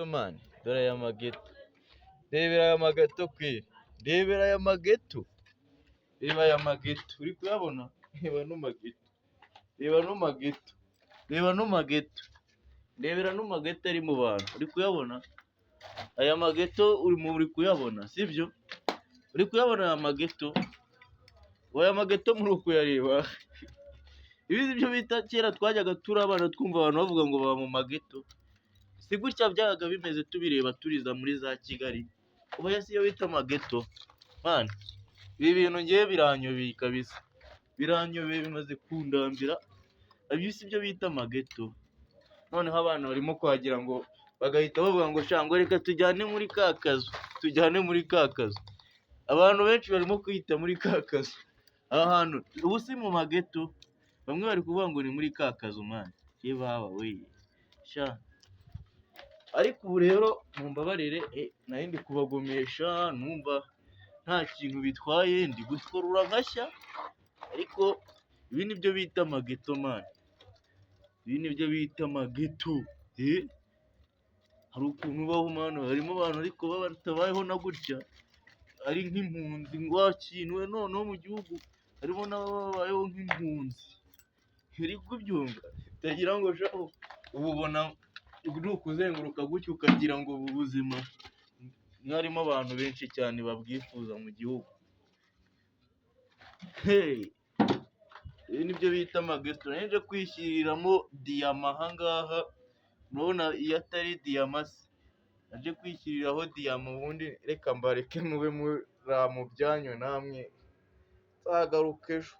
Mani dore aya mageto, rebera aya mageto kwe, rebera aya mageto, reba aya mageto, uri kuyabona? Reba no mageto, reba no mageto, reba no mageto, rebera no mageto ari mu bantu, uri kuyabona? Aya mageto uri kuyabona sibyo? Uri kuyabona aya mageto? Aya mageto muri kuyareba? Ibi byo bita kera twajyaga turi abana twumva abantu bavuga ngo baba mu mageto, si gutya byabaga bimeze tubireba turiza muri za Kigali, ubu si yo bita amageto mani. Ibi bintu ngewe biranyobeye kabisa, biranyobeye bimaze kundambira, ibi si byo bita amageto. Noneho abantu barimo kuhagira ngo bagahita bavuga ngo shango reka tujyane muri ka kazu, tujyane muri ka kazu. Abantu benshi barimo kwita muri ka kazu, aha hantu ubu si mu mageto, bamwe bari kuvuga ngo ni muri ka kazu mani. Ye baba we sha, ariko ubu rero mumbabarire, nari ndi kubagomesha numva nta kintu bitwaye, ndi gutworora nkashya, ariko ibi nibyo bita amageto mani, ibi nibyo bita amageto. Hari ukuntu ubaho mani, harimo abantu ariko baba batabayeho na gutya, ari nk'impunzi ngwakinwe, noneho mu gihugu harimo n'ababayeho nk'impunzi, uri kubyumva? Utagira ngo shaho ubu ubona ni ukuzenguruka gutya ukagira ngo ubu buzima mwarimo abantu benshi cyane babwifuza mu gihugu. Ibi nibyo bita amageto. Nari nje kwishyiriramo diyama aha ngaha, murabona iyo atari diyama se, naje kwishyiriraho diyama, ubundi reka mbareke mube muri mu byanyu namwe, nzagaruka ejo.